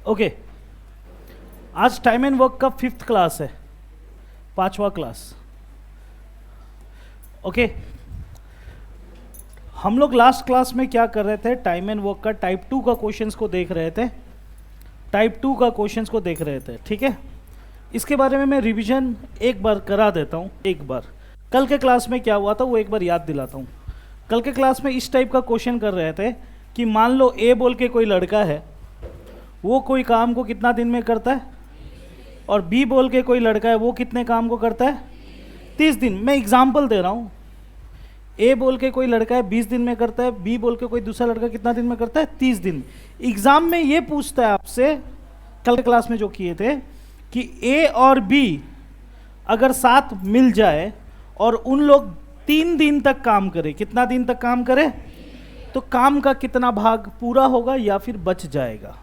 Okay, आज time and work का 5th class है, 5वां क्लास। ओके, हम लोग लास्ट क्लास में क्या कर रहे थे, टाइम एंड वर्क का टाइप 2 का क्वेश्चंस को देख रहे थे, टाइप 2 का क्वेश्चंस को देख रहे थे। ठीक है, इसके बारे में मैं रिवीजन एक बार करा देता हूँ। एक बार कल के क्लास में क्या हुआ था वो एक बार याद दिलाता हूँ। कल के क्लास में इस टाइप का क्वेश्चन कर रहे थे कि मान लो ए बोल के कोई लड़का है, वो कोई काम को कितना दिन में करता है, और बी बोल के कोई लड़का है, वो कितने काम को करता है, 30 दिन। मैं एग्जाम्पल दे रहा हूँ, ए बोल के कोई लड़का है 20 दिन में करता है, बी बोल के कोई दूसरा लड़का कितना दिन में करता है, 30 दिन। एग्जाम में ये पूछता है आपसे, कल के क्लास में जो किए थे, कि ए और बी अगर साथ मिल जाए और उन लोग 3 दिन तक काम करे, कितना दिन तक काम करे, तो काम का कितना भाग पूरा होगा या फिर बच जाएगा।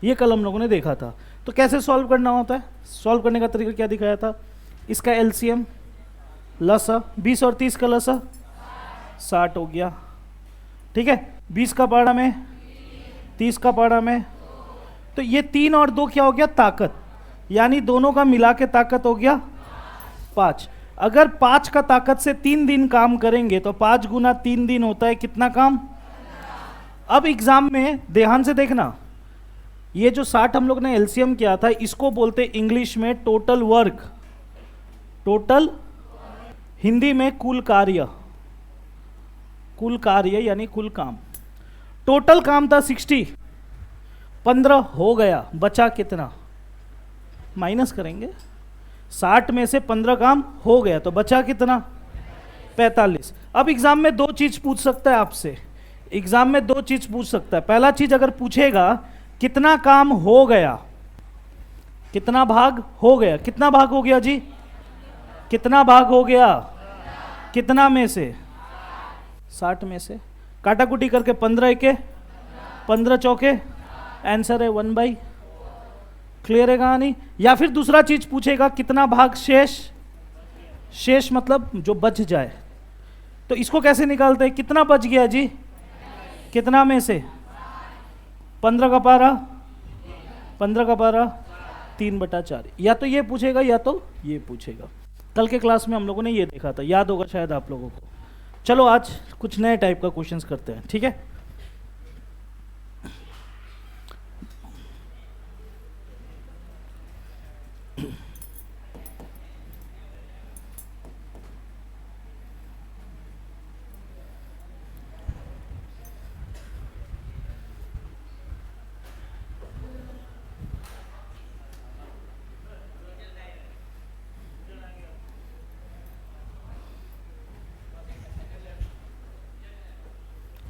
ये कल हम लोगों ने देखा था। तो कैसे सॉल्व करना होता है, सॉल्व करने का तरीका क्या दिखाया था, इसका एलसीएम लसा, 20 और 30 का लसा 60 हो गया। ठीक है, 20 का पाड़ा में, 30 का पाड़ा में, तो ये 3 और 2 क्या हो गया, ताकत, यानी दोनों का मिला के ताकत हो गया 5। अगर 5 का ताकत से 3 दिन काम करेंगे तो 5 गुना 3 दिन होता है कितना काम। अब एग्जाम में ध्यान से देखना, ये जो 60 हम लोग ने एलसीएम किया था, इसको बोलते इंग्लिश में टोटल वर्क, टोटल हिंदी में कुल कार्य, कुल कार्य यानी कुल काम। टोटल काम था 60, 15 हो गया, बचा कितना, माइनस करेंगे, 60 में से 15 काम हो गया तो बचा कितना, 45। अब एग्जाम में 2 चीज पूछ सकता है आपसे, एग्जाम में 2 चीज पूछ सकता है। पहला चीज अगर पूछेगा कितना काम हो गया, कितना भाग हो गया, कितना भाग हो गया जी, कितना भाग हो गया, कितना में से, 60 में से, काटा कुटी करके 15 के 15 चौके, आंसर है 1/। क्लियर है कहानी। या फिर दूसरा चीज पूछेगा कितना भाग शेष, शेष मतलब जो बच जाए, तो इसको कैसे निकालते हैं, कितना बच गया जी, कितना में से, 15 का पारा, 15 का पारा 3/4। या तो ये पूछेगा या तो ये पूछेगा। कल के क्लास में हम लोगों ने ये देखा था, याद होगा शायद आप लोगों को। चलो आज कुछ नए टाइप का क्वेश्चंस करते हैं। ठीक है,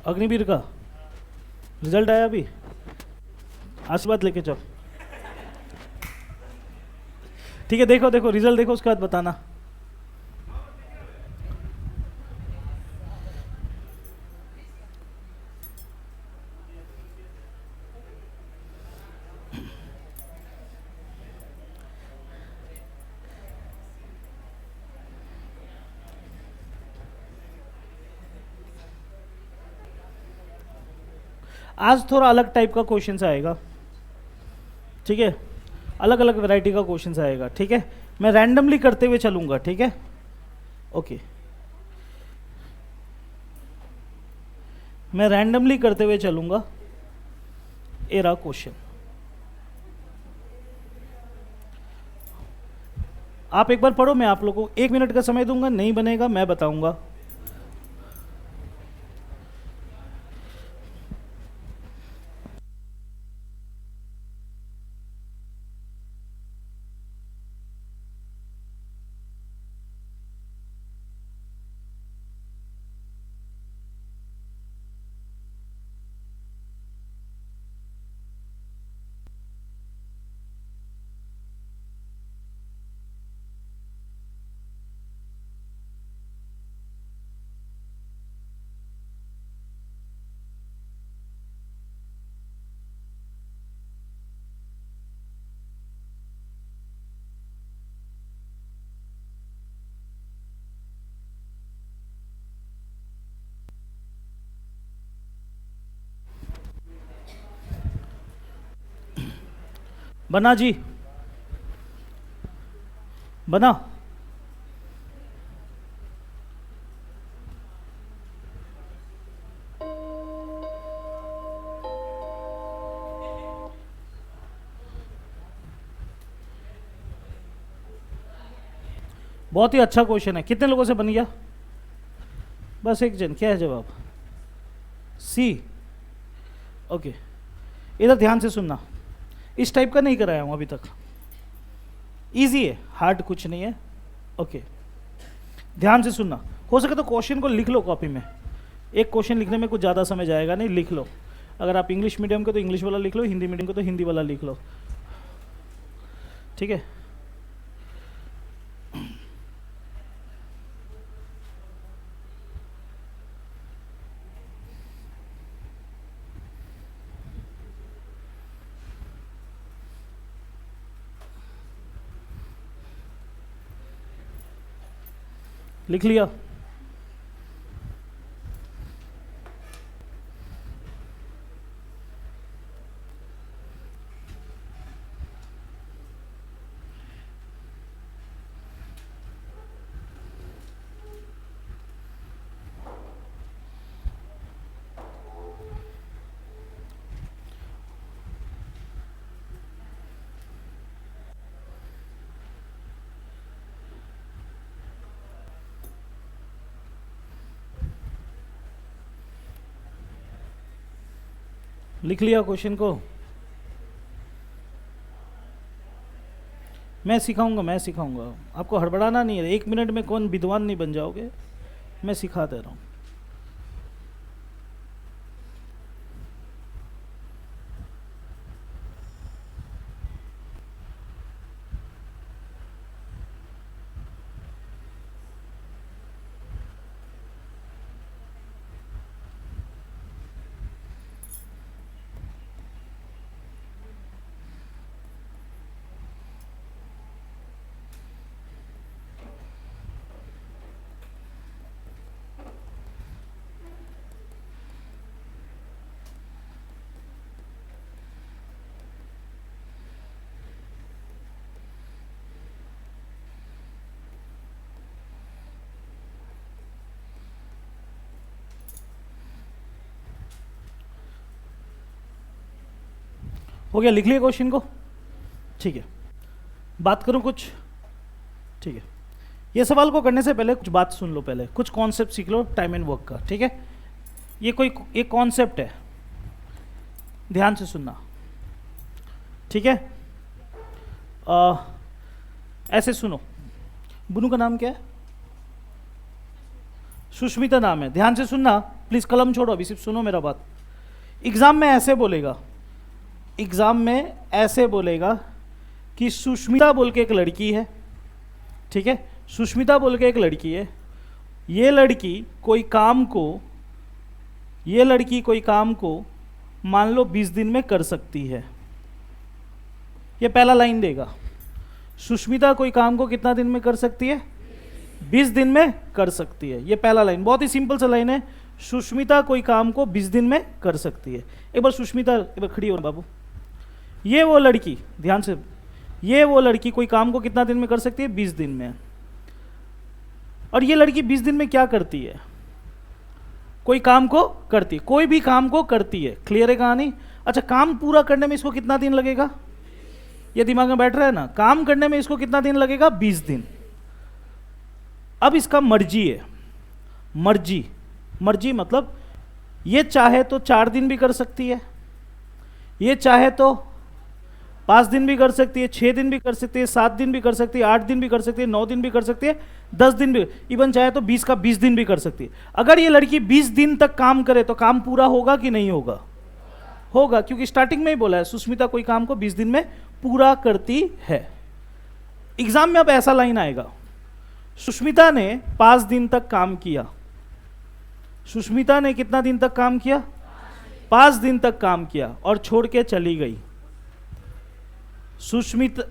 अग्निवीर का रिजल्ट आया अभी, आशीर्वाद लेके चल। ठीक है, देखो देखो रिजल्ट देखो, उसके बाद बताना। आज थोड़ा अलग टाइप का क्वेश्चन आएगा। ठीक है, अलग अलग वैरायटी का क्वेश्चन आएगा। ठीक है, मैं रैंडमली करते हुए चलूंगा। ठीक है, ओके, मैं रैंडमली करते हुए चलूंगा। ये रहा क्वेश्चन, आप एक बार पढ़ो, मैं आप लोगों को 1 मिनट का समय दूंगा, नहीं बनेगा मैं बताऊंगा। बना जी, बना। बहुत ही अच्छा क्वेश्चन है। कितने लोगों से बन गया? बस एक जन। क्या है जवाब? सी। ओके, इधर ध्यान से सुनना। इस टाइप का नहीं कराया हूं अभी तक। इजी है, हार्ड कुछ नहीं है। ओके, ध्यान से सुनना। हो सके तो क्वेश्चन को लिख लो कॉपी में। एक क्वेश्चन लिखने में कुछ ज़्यादा समय जाएगा नहीं, लिख लो। अगर आप इंग्लिश मीडियम के तो इंग्लिश वाला लिख लो, हिंदी मीडियम को तो हिंदी वाला लिख लो, ठीक है? लिख लिया? लिख लिया क्वेश्चन को? मैं सिखाऊंगा आपको। हड़बड़ाना नहीं है। 1 मिनट में कौन विद्वान नहीं बन जाओगे, मैं सिखा दे रहा हूँ। हो गया? लिख लिया क्वेश्चन को? ठीक है, बात करूं कुछ? ठीक है, ये सवाल को करने से पहले कुछ बात सुन लो। पहले कुछ कॉन्सेप्ट सीख लो टाइम एंड वर्क का, ठीक है? ये कोई एक कॉन्सेप्ट है, ध्यान से सुनना, ठीक है? ऐसे सुनो। बुनू का नाम क्या है? सुष्मिता नाम है। ध्यान से सुनना प्लीज, कलम छोड़ो अभी, सिर्फ सुनो मेरा बात। एग्जाम में ऐसे बोलेगा, एग्जाम में ऐसे बोलेगा कि सुष्मिता बोल के एक लड़की है, ठीक है? सुष्मिता बोल के एक लड़की है। ये लड़की कोई काम को मान लो 20 दिन में कर सकती है। ये पहला लाइन देगा। सुष्मिता कोई काम को कितना दिन में कर सकती है? 20 दिन में कर सकती है। ये पहला लाइन, बहुत ही सिंपल सा लाइन है। सुष्मिता कोई काम को 20 दिन में कर सकती है। एक बार सुष्मिता, एक बार खड़ी हो बाबू। ये वो लड़की, ध्यान से, ये वो लड़की कोई काम को कितना दिन में कर सकती है? 20 दिन में। और ये लड़की 20 दिन में क्या करती है? कोई काम को करती है, कोई भी काम को करती है। क्लियर है कहानी? अच्छा, काम पूरा करने में इसको कितना दिन लगेगा? ये दिमाग में बैठ रहा है ना? काम करने में इसको कितना दिन लगेगा? 20 दिन। अब इसका मर्जी है। मर्जी मतलब ये चाहे तो 4 दिन भी कर सकती है, ये चाहे तो 5 दिन भी कर सकती है, 6 दिन भी कर सकती है, 7 दिन भी कर सकती है, 8 दिन भी कर सकती है, 9 दिन भी कर सकती है, 10 दिन भी, इवन चाहे तो 20 का 20 दिन भी कर सकती है। अगर ये लड़की 20 दिन तक काम करे तो काम पूरा होगा कि नहीं होगा? होगा, क्योंकि स्टार्टिंग में ही बोला है सुष्मिता कोई काम को 20 दिन में पूरा करती है। एग्जाम में अब ऐसा लाइन आएगा, सुष्मिता ने 5 दिन तक काम किया। सुष्मिता ने कितना दिन तक काम किया? 5 दिन तक काम किया और छोड़ के चली गई। सुष्मिता,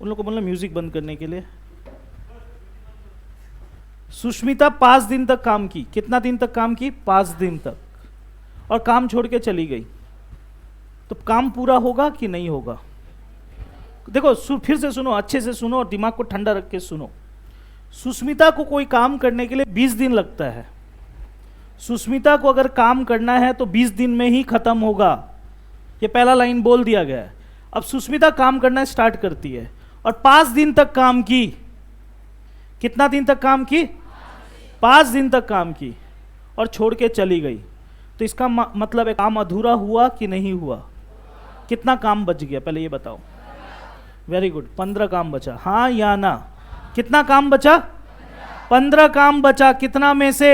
उन लोगों को बोलना म्यूजिक बंद करने के लिए। सुष्मिता 5 दिन तक काम की। कितना दिन तक काम की? 5 दिन तक, और काम छोड़ के चली गई। तो काम पूरा होगा कि नहीं होगा? देखो फिर से सुनो, अच्छे से सुनो और दिमाग को ठंडा रख के सुनो। सुष्मिता को कोई काम करने के लिए 20 दिन लगता है। सुष्मिता को अगर काम करना है तो 20 दिन में ही खत्म होगा, ये पहला लाइन बोल दिया गया है। अब सुष्मिता काम करना स्टार्ट करती है और 5 दिन तक काम की। कितना दिन तक काम की? 5 दिन तक काम की और छोड़ के चली गई। तो इसका मतलब है काम अधूरा हुआ कि नहीं हुआ? कितना काम बच गया पहले ये बताओ। वेरी गुड, 15 काम बचा, हाँ या ना? कितना काम बचा? 15 काम बचा। कितना में से?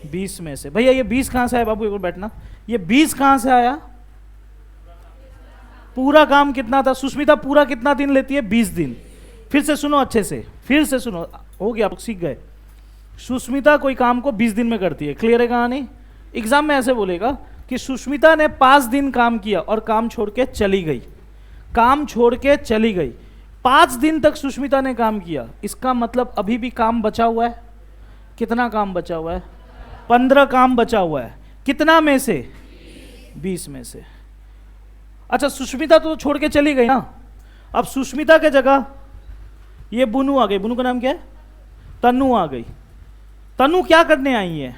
20 में से। भैया ये 20 कहां से आया? बाबू एक बार बैठना। ये 20 कहां से आया? पूरा काम कितना था? सुष्मिता पूरा कितना दिन लेती है? 20 दिन। फिर से सुनो अच्छे से, फिर से सुनो, हो गया आप सीख गए। सुष्मिता कोई काम को 20 दिन में करती है। क्लियर है कहानी? एग्जाम में ऐसे बोलेगा कि सुष्मिता ने 5 दिन काम किया और काम छोड़ के चली गई। काम छोड़ के चली गई, 5 दिन तक सुष्मिता ने काम किया। इसका मतलब अभी भी काम बचा हुआ है। कितना काम बचा हुआ है? 15 काम बचा हुआ है। कितना में से? 20 में से। अच्छा, सुष्मिता तो छोड़ के चली गई ना। अब सुष्मिता के जगह ये बुनू आ गई। बुनू का नाम क्या है? तनु आ गई। तनु क्या करने आई है?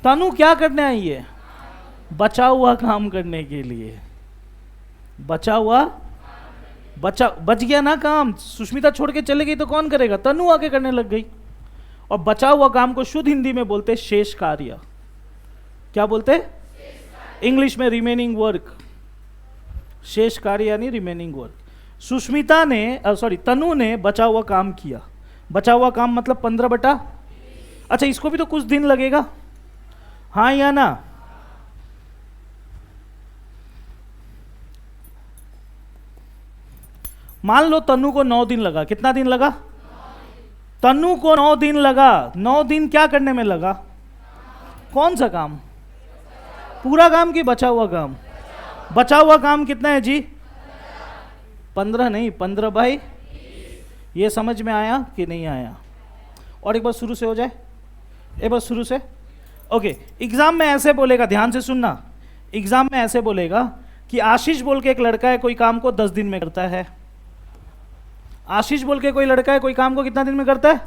तनु क्या करने आई है? बचा हुआ काम करने के लिए। बचा हुआ बच गया ना काम। सुष्मिता छोड़ के चले गई तो कौन करेगा? तनु आके करने लग गई। और बचा हुआ काम को शुद्ध हिंदी में बोलते शेष कार्य। क्या बोलते? इंग्लिश में रिमेनिंग वर्क। शेष कार्य यानी रिमेनिंग वर्क। सुष्मिता ने तनु ने बचा हुआ काम किया। बचा हुआ काम मतलब 15 बटा। अच्छा, इसको भी तो कुछ दिन लगेगा, हाँ या ना? मान लो तनु को 9 दिन लगा। कितना दिन लगा? तनु को 9 दिन लगा। 9 दिन क्या करने में लगा? कौन सा काम? पूरा काम की बचा हुआ काम? बचा हुआ काम कितना है जी? 15 नहीं, 15 बाई। ये समझ में आया कि नहीं आया? और एक बार शुरू से हो जाए, एक बार शुरू से। ओके, एग्जाम में ऐसे बोलेगा, ध्यान से सुनना। एग्जाम में ऐसे बोलेगा कि आशीष बोल के एक लड़का है, कोई काम को 10 दिन में करता है। आशीष बोल के कोई लड़का है, कोई काम को कितना दिन में करता है?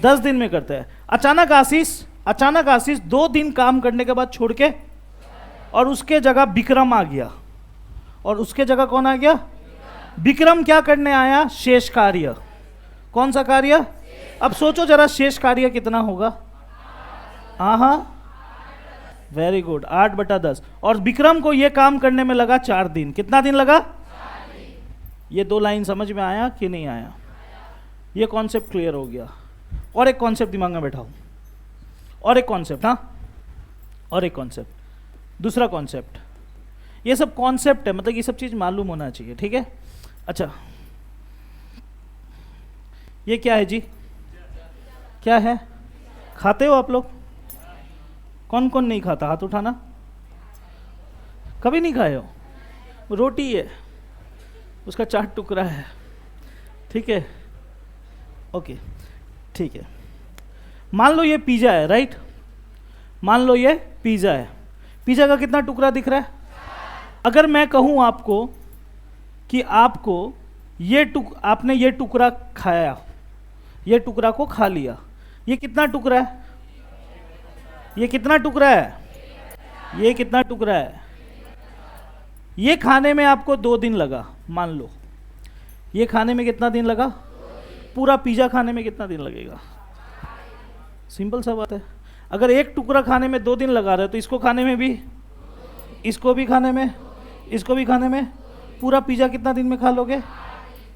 10 दिन में करता है। अचानक आशीष 2 दिन काम करने के बाद छोड़ के, और उसके जगह विक्रम आ गया। और उसके जगह कौन आ गया? विक्रम क्या करने आया? शेष कार्य। कौन सा कार्य? अब सोचो जरा, शेष कार्य कितना होगा? हाँ, वेरी गुड, 8/10। और विक्रम को यह काम करने में लगा 4 दिन। कितना दिन लगा? 4 दिन। ये 2 लाइन समझ में आया कि नहीं आया? ये कॉन्सेप्ट क्लियर हो गया। और एक कॉन्सेप्ट दिमाग में बैठाओ, और एक कॉन्सेप्ट, हाँ, और एक कॉन्सेप्ट, दूसरा कॉन्सेप्ट। ये सब कॉन्सेप्ट है, मतलब ये सब चीज मालूम होना चाहिए, ठीक है? अच्छा, ये क्या है जी? क्या है? खाते हो आप लोग? कौन कौन नहीं खाता? हाथ उठाना। कभी नहीं खाए हो? रोटी है, उसका 4 टुकड़ा है, ठीक है? ओके, ठीक है। मान लो ये पिज़्ज़ा है, राइट? मान लो ये पिज़्ज़ा है। पिज़्ज़ा का कितना टुकड़ा दिख रहा है? अगर मैं कहूँ आपको कि आपको आपने ये टुकड़ा खाया, ये टुकड़ा को खा लिया, ये कितना टुकड़ा है? ये कितना टुकड़ा है? ये कितना टुकड़ा है? ये खाने में आपको 2 दिन लगा, मान लो। ये खाने में कितना दिन लगा? पूरा पिज़्ज़ा खाने में कितना दिन लगेगा? सिंपल सा बात है। अगर एक टुकड़ा खाने में 2 दिन लगा रहे हो तो इसको खाने में भी, इसको भी खाने में, इसको भी खाने में, पूरा पिज़्ज़ा कितना दिन में खा लोगे?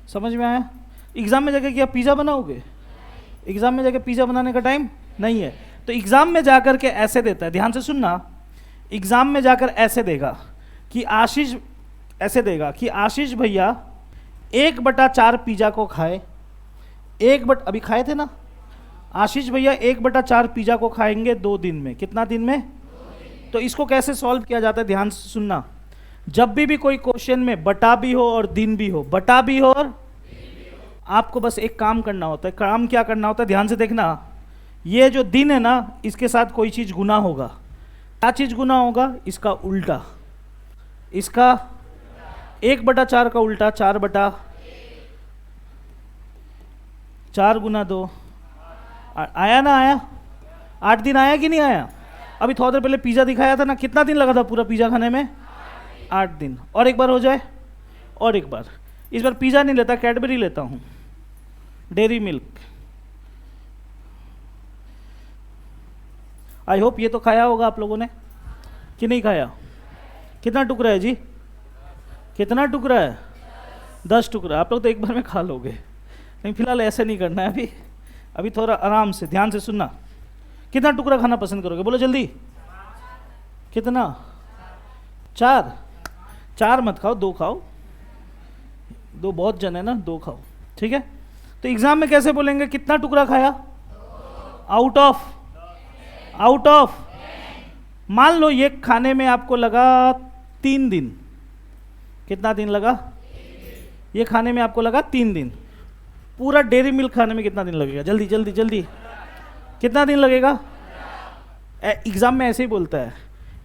समझ में आया? एग्जाम में जाकर क्या पिज़्ज़ा बनाओगे? एग्जाम में जाकर पिज़्ज़ा बनाने का टाइम नहीं है। तो एग्जाम में जाकर के ऐसे देता है, ध्यान से सुनना। एग्जाम में जाकर ऐसे देगा कि आशीष, ऐसे देगा कि आशीष भैया 1/4 पिज़्ज़ा को खाए। अभी खाए थे ना? आशीष भैया 1/4 पिज़्ज़ा को खाएंगे 2 दिन में। कितना दिन में? तो इसको कैसे सॉल्व किया जाता है? ध्यान से सुनना। जब भी कोई क्वेश्चन में बटा भी हो और दिन भी हो, बटा भी हो और आपको बस एक काम करना होता है। काम क्या करना होता है? ध्यान से देखना। ये जो दिन है ना, इसके साथ कोई चीज़ गुना होगा। क्या चीज़ गुना होगा? इसका उल्टा। इसका 1/4 का उल्टा 4 गुना 2। आया ना आया? 8 दिन आया कि नहीं आया? अभी थोड़ा देर पहले पिज़्ज़ा दिखाया था ना, कितना दिन लगा था पूरा पिज़्ज़ा खाने में? 8 दिन। और एक बार हो जाए, और एक बार। इस बार पिज़्ज़ा नहीं लेता, कैडबरी लेता हूँ, डेयरी मिल्क। आई होप ये तो खाया होगा आप लोगों ने कि नहीं खाया? कितना टुकड़ा है जी? कितना टुकड़ा है? 10 टुकड़ा। आप लोग तो एक बार में खा लोगे, लेकिन फिलहाल ऐसे नहीं करना है। अभी थोड़ा आराम से ध्यान से सुनना। कितना टुकड़ा खाना पसंद करोगे? बोलो जल्दी। कितना? 4? 4 मत खाओ, 2 खाओ। 2 बहुत जन है ना, 2 खाओ, ठीक है? तो एग्जाम में कैसे बोलेंगे कितना टुकड़ा खाया? Out of. मान लो ये खाने में आपको लगा 3 दिन। कितना दिन लगा? ये खाने में आपको लगा 3 दिन। पूरा डेयरी मिल्क खाने में कितना दिन लगेगा? जल्दी जल्दी जल्दी। कितना दिन लगेगा? एग्जाम में ऐसे ही बोलता है,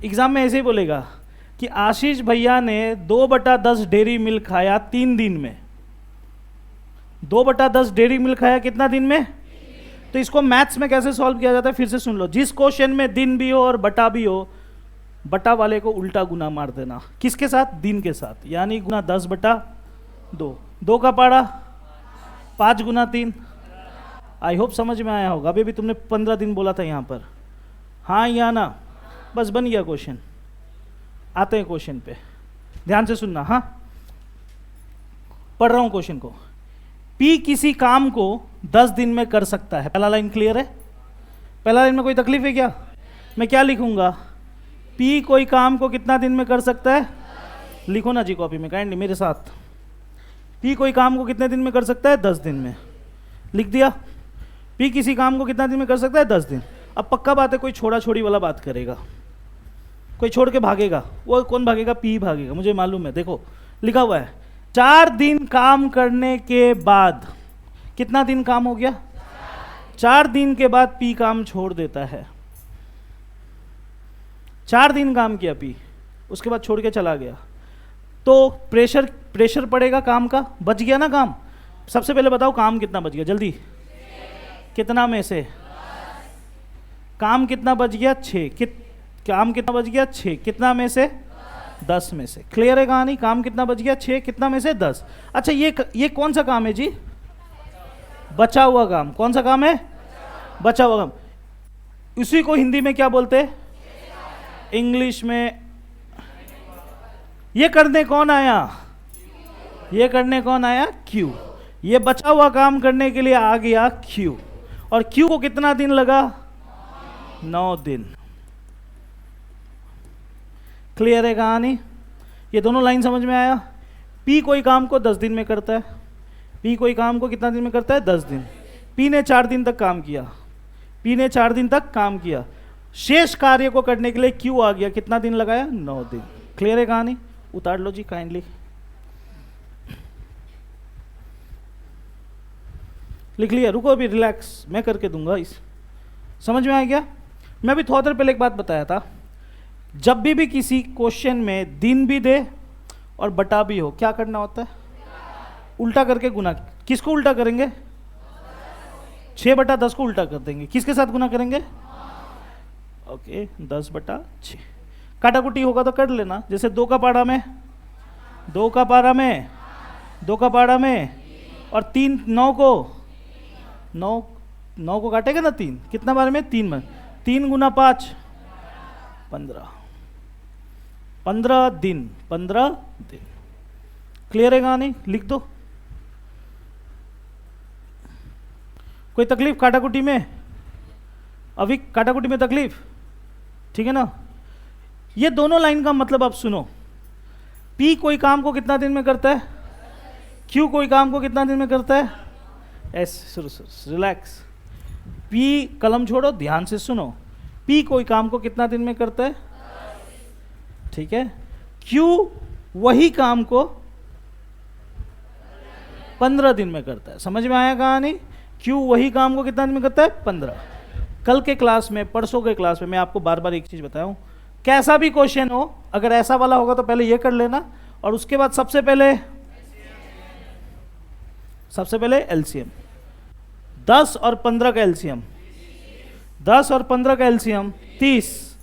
एग्जाम में ऐसे ही बोलेगा कि आशीष भैया ने 2/10 डेयरी मिल्क खाया 3 दिन में। 2/10 डेयरी मिल्क खाया कितना दिन में? तो इसको मैथ्स में कैसे सॉल्व किया जाता है फिर से सुन लो। जिस क्वेश्चन में दिन भी हो और बटा भी हो, बटा वाले को उल्टा गुना मार देना। किसके साथ? दिन के साथ। यानी गुना 10/2। 2 का पाड़ा 5 गुना 3। आई होप समझ में आया होगा। अभी भी तुमने 15 दिन बोला था यहाँ पर, हाँ या ना? बस बन गया क्वेश्चन। आते हैं क्वेश्चन पे, ध्यान से सुनना। हाँ, पढ़ रहा हूँ क्वेश्चन को। P किसी काम को 10 दिन में कर सकता है। पहला लाइन क्लियर है? पहला लाइन में कोई तकलीफ है क्या? मैं क्या लिखूंगा? P कोई काम को कितना दिन में कर सकता है? लिखो ना जी कॉपी में काइंडली मेरे साथ। P कोई काम को कितने दिन में कर सकता है? 10 दिन में। लिख दिया। P किसी काम को कितना दिन में कर सकता है? 10 दिन। अब पक्का बात है कोई छोड़ा छोड़ी वाला बात करेगा, कोई छोड़ के भागेगा। वो कौन भागेगा? P भागेगा, मुझे मालूम है। देखो लिखा हुआ है 4 दिन काम करने के बाद। कितना दिन काम हो गया? 4 दिन के बाद P काम छोड़ देता है। 4 दिन काम किया P, उसके बाद छोड़ के चला गया, तो प्रेशर पड़ेगा काम का। बच गया ना काम? सबसे पहले बताओ काम कितना बच गया? जल्दी। कितना में से? काम कितना बच गया? 6। काम कितना बच गया? 6। कितना में से? 10 में से। क्लियर है कहानी? काम कितना बच गया? 6। कितना में से? 10। अच्छा ये कौन सा काम है जी? बचा हुआ काम। कौन सा काम है? बचा हुआ काम। उसी को हिंदी में क्या बोलते हैं? इंग्लिश में। ये करने कौन आया? ये करने कौन आया? Q। ये बचा हुआ काम करने के लिए आ गया Q, और Q को कितना दिन लगा? 9 दिन। क्लियर है कहानी? ये दोनों लाइन समझ में आया? P कोई काम को 10 दिन में करता है। P कोई काम को कितना दिन में करता है? 10 दिन। P ने 4 दिन तक काम किया। P ने 4 दिन तक काम किया। शेष कार्य को करने के लिए Q आ गया। कितना दिन लगाया? 9 दिन। क्लियर है कहानी? उतार लो जी काइंडली। लिख लिया? रुको अभी, रिलैक्स, मैं करके दूंगा। इस समझ में आ गया? मैं भी थोड़ा देर पहले एक बात बताया था, जब भी किसी क्वेश्चन में दिन भी दे और बटा भी हो, क्या करना होता है? उल्टा करके गुना। किसको उल्टा करेंगे? 6/10 को उल्टा कर देंगे। किसके साथ गुना करेंगे? ओके, 10/6। काटाकुटी होगा तो कर लेना। जैसे 2 का पारा में, 2 का पारा में, 2 का पारा में, और 3 9 को 9 को काटेगा ना 3। कितना बार में? 3 बार। 3 गुना 5 15। 15 दिन। 15 दिन। क्लियर है कहानी? लिख दो। कोई तकलीफ काटाकुटी में? अभी काटाकुटी में तकलीफ? ठीक है ना? ये दोनों लाइन का मतलब आप सुनो। P कोई काम को कितना दिन में करता है? Q कोई काम को कितना दिन में करता है? ऐसे रिलैक्स। P कलम छोड़ो, ध्यान से सुनो। P कोई काम को कितना दिन में करता है? ठीक है। Q वही काम को 15 दिन में करता है। समझ में आया कहानी? Q वही काम को कितना दिन में करता है? 15। कल के क्लास में, परसों के क्लास में मैं आपको बार बार एक चीज बताऊं, कैसा भी क्वेश्चन हो, अगर ऐसा वाला होगा तो पहले ये कर लेना, और उसके बाद सबसे पहले एलसीएम। 10 और 15 का एलसीएम, 10 और 15 का एलसीएम 30,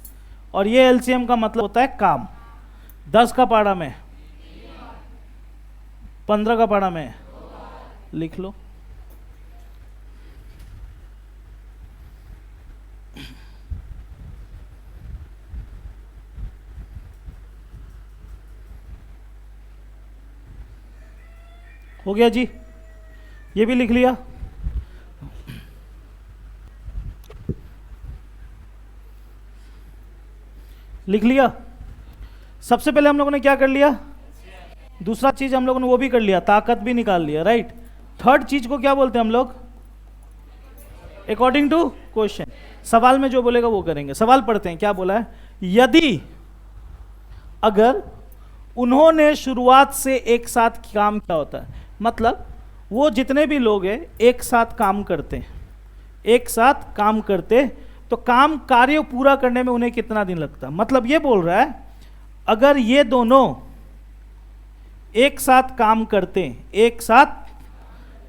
और ये एलसीएम का मतलब होता है काम। 10 का पाड़ा में, 15 का पाड़ा में, लिख लो। हो गया जी, ये भी लिख लिया। लिख लिया। सबसे पहले हम लोगों ने क्या कर लिया, दूसरा चीज हम लोगों ने वो भी कर लिया, ताकत भी निकाल लिया, राइट। थर्ड चीज को क्या बोलते हैं हम लोग, अकॉर्डिंग टू क्वेश्चन। सवाल में जो बोलेगा वो करेंगे। सवाल पढ़ते हैं, क्या बोला है, यदि अगर उन्होंने शुरुआत से एक साथ काम किया होता है, मतलब वो जितने भी लोग हैं एक साथ काम करते हैं, एक साथ काम करते, तो काम कार्य पूरा करने में उन्हें कितना दिन लगता। मतलब ये बोल रहा है अगर ये दोनों एक साथ काम करते एक साथ,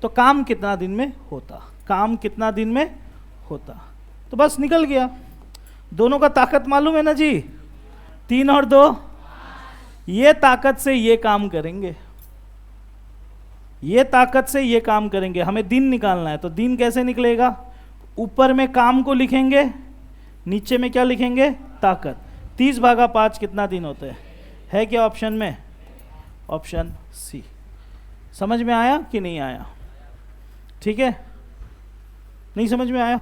तो काम कितना दिन में होता, काम कितना दिन में होता। तो बस निकल गया। दोनों का ताकत मालूम है ना जी, 3 और 2, ये ताकत से ये काम करेंगे, ये ताकत से ये काम करेंगे। हमें दिन निकालना है, तो दिन कैसे निकलेगा, ऊपर में काम को लिखेंगे, नीचे में क्या लिखेंगे, ताकत। 30/5 कितना दिन होते हैं, है क्या ऑप्शन में, ऑप्शन सी। समझ में आया कि नहीं आया, ठीक है, नहीं समझ में आया,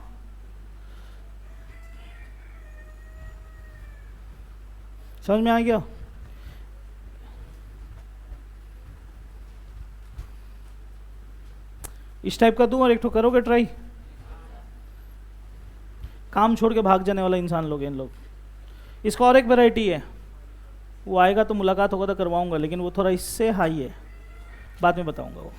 समझ में आ गया। इस टाइप का दूं और एक ठो करोगे ट्राई, काम छोड़ के भाग जाने वाला इंसान लोग हैं इन लोग। इसका और एक वैरायटी है, वो आएगा तो मुलाकात होगा तो करवाऊंगा, लेकिन वो थोड़ा इससे हाई है, बाद में बताऊंगा वो।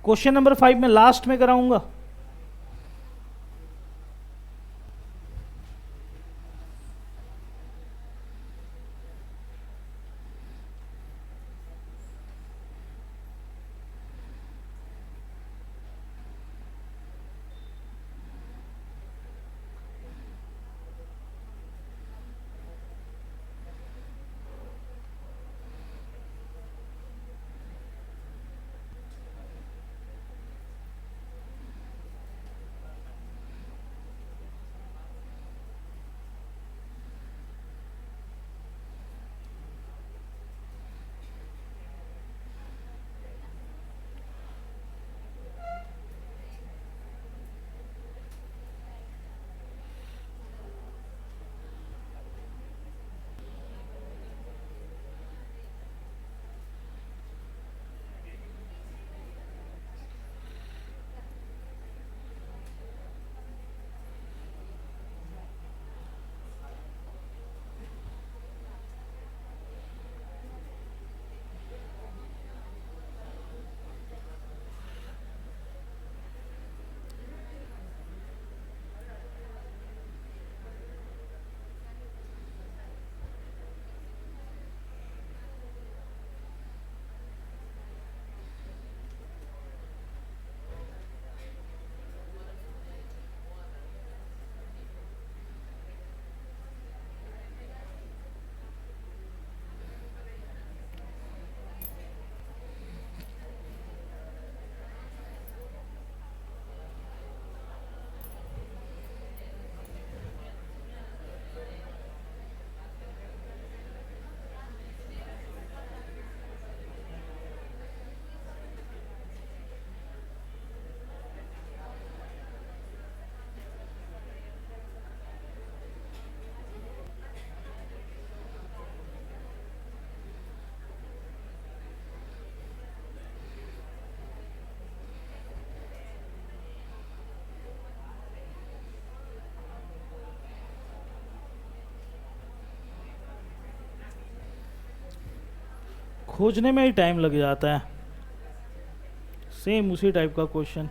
क्वेश्चन नंबर 5 में लास्ट में कराऊंगा। खोजने में ही टाइम लग जाता है। सेम उसी टाइप का क्वेश्चन।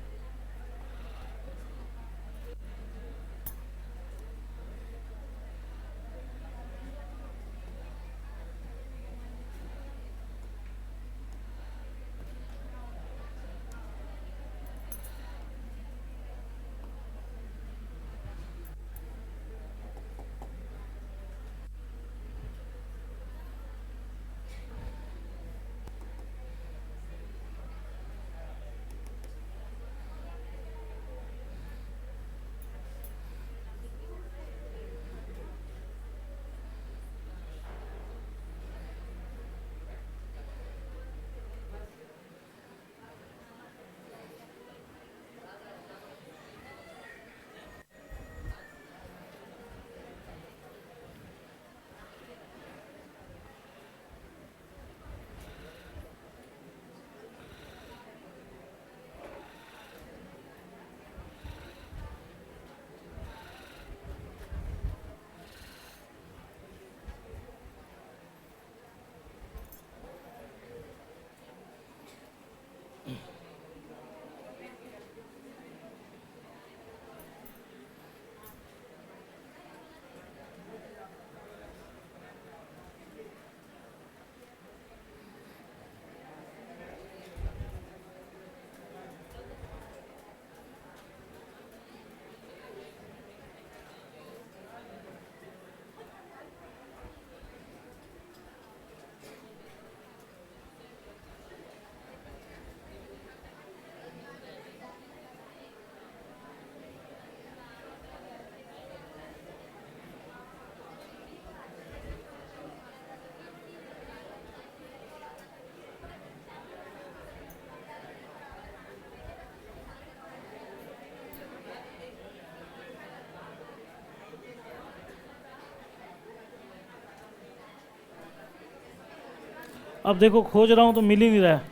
अब देखो खोज रहा हूँ तो मिल ही नहीं रहा है।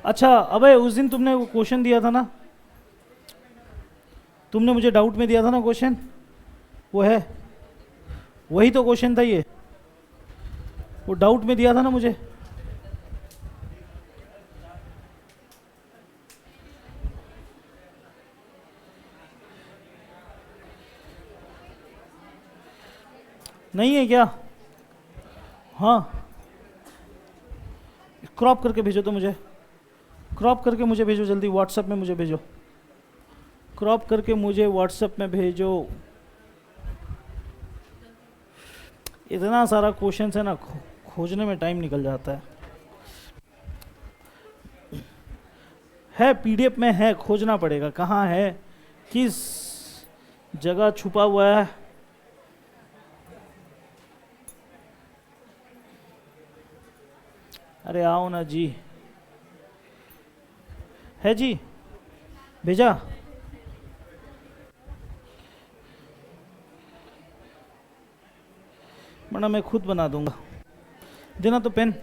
अच्छा अबे उस दिन तुमने वो क्वेश्चन दिया था ना, तुमने मुझे डाउट में दिया था ना क्वेश्चन, वो है वही तो क्वेश्चन था ये, वो डाउट में दिया था ना मुझे। नहीं है क्या? हाँ क्रॉप करके भेजो तो मुझे, क्रॉप करके मुझे भेजो जल्दी, व्हाट्सएप में मुझे भेजो, क्रॉप करके मुझे व्हाट्सएप में भेजो। इतना सारा क्वेश्चन है ना, खोजने में टाइम निकल जाता है पीडीएफ में है, खोजना पड़ेगा कहाँ है, किस जगह छुपा हुआ है। अरे आओ ना जी, है जी भेजा। वरना मैं खुद बना दूंगा, देना तो पेन।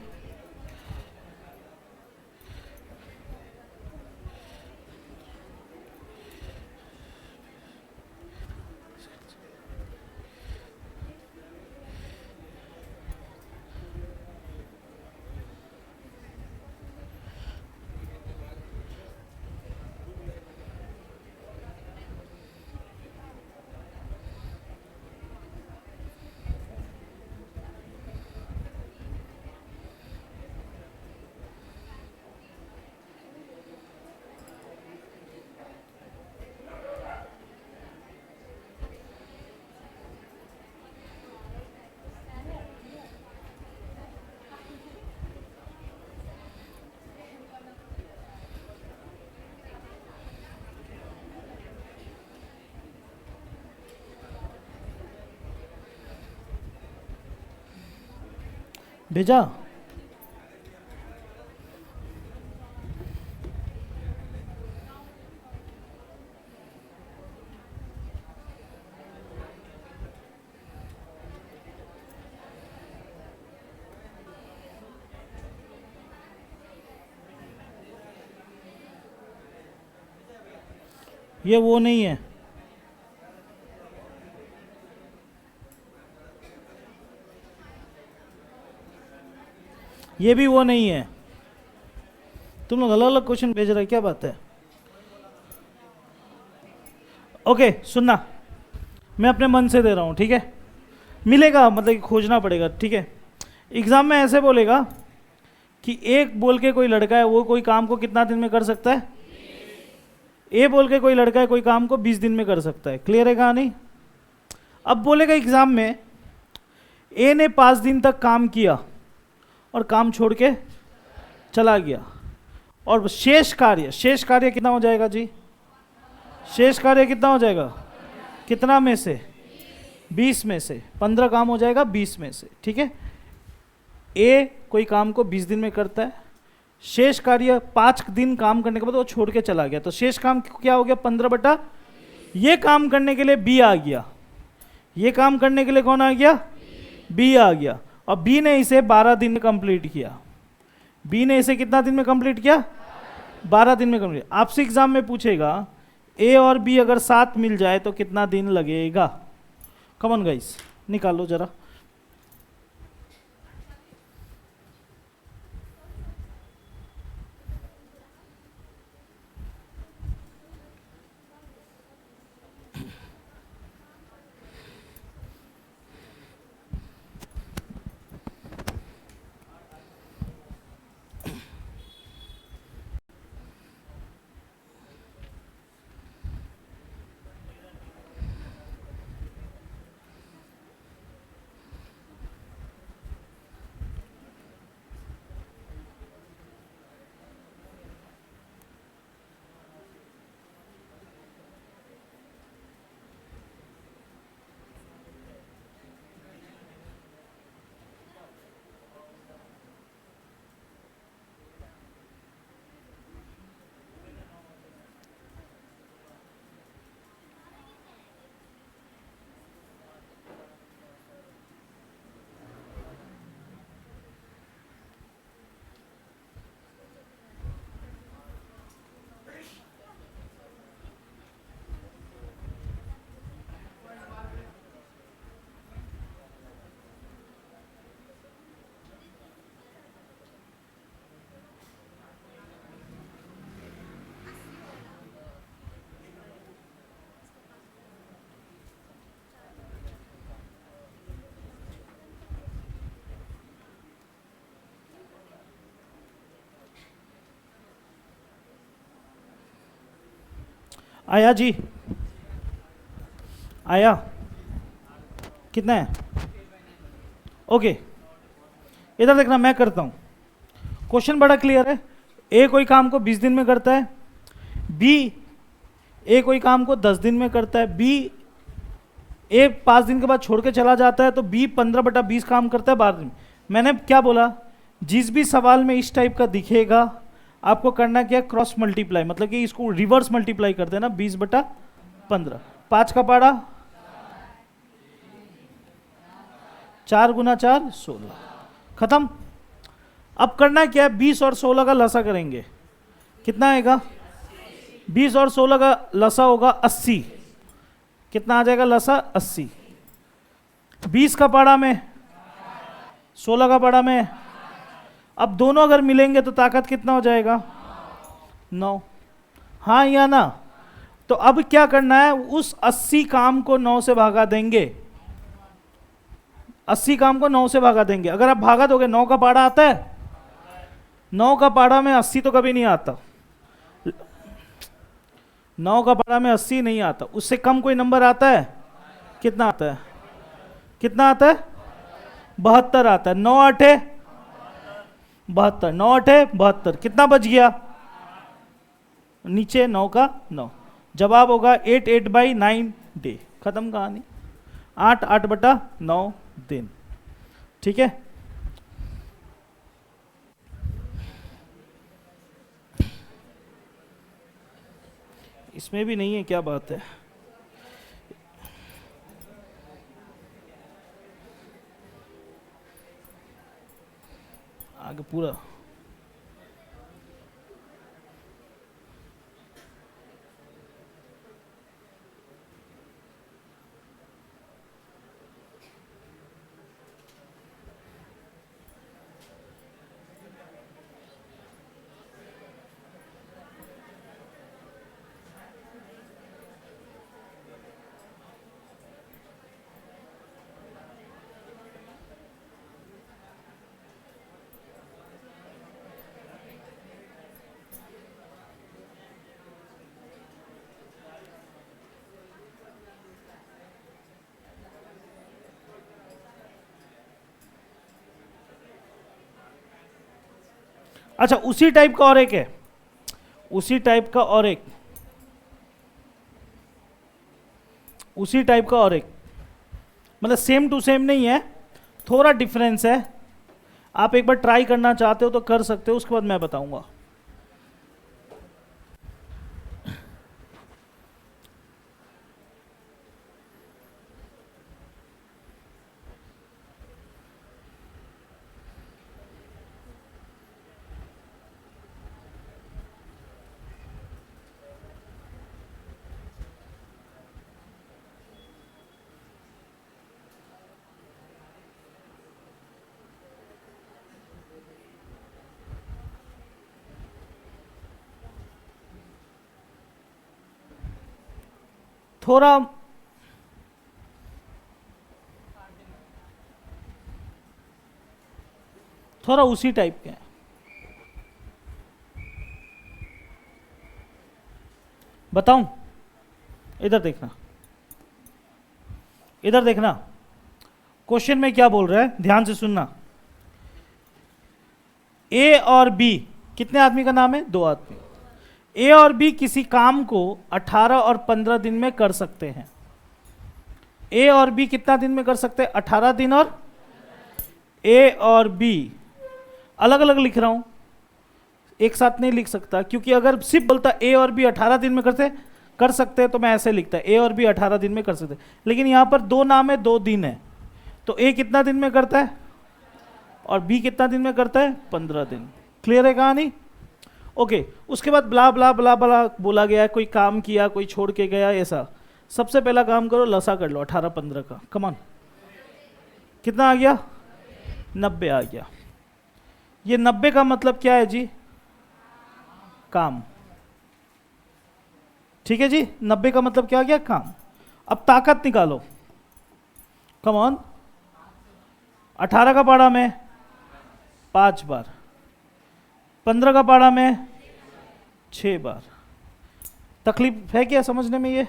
भेजा। ये वो नहीं है, ये भी वो नहीं है। तुम लोग अलग अलग क्वेश्चन भेज रहे हैं, क्या बात है? ओके सुनना, मैं अपने मन से दे रहा हूँ, ठीक है? मिलेगा मतलब कि खोजना पड़ेगा, ठीक है? एग्जाम में ऐसे बोलेगा कि एक बोल के कोई लड़का है, वो कोई काम को कितना दिन में कर सकता है? ए बोल के कोई लड़का है, कोई काम को 20 दिन में कर सकता है। क्लियर है कहानी? अब बोलेगा एग्जाम में ए ने 5 दिन तक काम किया और काम छोड़ के चला गया, और शेष कार्य कितना हो जाएगा जी? शेष कार्य कितना हो जाएगा? कितना में से? 20 में से। 15 काम हो जाएगा 20 में से, ठीक है? ए कोई काम को 20 दिन में करता है, शेष कार्य 5 दिन काम करने के बाद वो छोड़ के चला गया, तो शेष काम क्या हो गया? 15/। ये काम करने के लिए बी आ गया, ये काम करने के लिए कौन आ गया? बी आ गया, और बी ने इसे 12 दिन में कंप्लीट किया। बी ने इसे कितना दिन में कंप्लीट किया? 12 दिन में कंप्लीट। आपसे एग्जाम में पूछेगा ए और बी अगर साथ मिल जाए तो कितना दिन लगेगा? कम ऑन गाइस, निकालो जरा। आया जी? आया? कितना है? ओके, इधर देखना, मैं करता हूं। क्वेश्चन बड़ा क्लियर है। ए कोई काम को 20 दिन में करता है, बी ए कोई काम को 10 दिन में करता है, बी ए 5 दिन के बाद छोड़ के चला जाता है, तो बी 15/20 काम करता है 12 दिन। मैंने क्या बोला? जिस भी सवाल में इस टाइप का दिखेगा आपको करना क्या? क्रॉस मल्टीप्लाई, मतलब कि इसको रिवर्स मल्टीप्लाई कर देना। 20/15, 5 का पाड़ा 4 गुना 4 16, खत्म। अब करना क्या है? 20 और 16 का लसा करेंगे, कितना आएगा? 20 और 16 का लसा होगा 80। कितना आ जाएगा लसा? 80। 20 का पाड़ा में 16 का पाड़ा में, अब दोनों अगर मिलेंगे तो ताकत कितना हो जाएगा? 9। हाँ या ना? तो अब क्या करना है? उस 80 काम को 9 से भागा देंगे। 80 काम को 9 से भागा देंगे। अगर आप भागा दोगे, 9 का पाड़ा आता है? 9 का पाड़ा में 80 तो कभी नहीं आता। 9 का पाड़ा में 80 नहीं आता। उससे कम कोई नंबर आता है? कितना आता है? कितना आता है? 72 आता है। 9 8 72, 9 8 72, कितना बच गया? नीचे 9 का 9। जवाब होगा 8/9 डे। खत्म कहानी। 8/8/9 दिन, ठीक है? इसमें भी नहीं है, क्या बात है? आगे पूरा अच्छा, उसी टाइप का और एक है, उसी टाइप का और एक, उसी टाइप का और एक, मतलब सेम टू सेम नहीं है, थोड़ा डिफरेंस है। आप एक बार ट्राई करना चाहते हो तो कर सकते हो, उसके बाद मैं बताऊंगा। थोड़ा थोड़ा उसी टाइप के हैं। बताऊं? इधर देखना, इधर देखना, क्वेश्चन में क्या बोल रहा है, ध्यान से सुनना। ए और बी, कितने आदमी का नाम है? 2 आदमी। ए और बी किसी काम को 18 और 15 दिन में कर सकते हैं। ए और बी कितना दिन में कर सकते हैं? 18 दिन। और ए और बी अलग अलग लिख रहा हूं, एक साथ नहीं लिख सकता, क्योंकि अगर सिर्फ बोलता ए और बी 18 दिन में कर सकते हैं तो मैं ऐसे लिखता, ए और बी 18 दिन में कर सकते हैं। लेकिन यहां पर 2 नाम है, 2 दिन है, तो ए कितना दिन में करता है और बी कितना दिन में करता है? 15 दिन। क्लियर है कहानी? ओके। उसके बाद ब्ला ब्ला ब्ला ब्ला बोला गया, कोई काम किया, कोई छोड़ के गया, ऐसा। सबसे पहला काम करो, लसा कर लो 18 15 का, कमान। कितना आ गया? 90 आ गया। ये 90 का मतलब क्या है जी? काम। ठीक है जी, 90 का मतलब क्या आ गया? काम। अब ताकत निकालो, कमान। 18 का पाड़ा में 5 बार, 15 का पाड़ा में 6 बार। तकलीफ है क्या समझने में? ये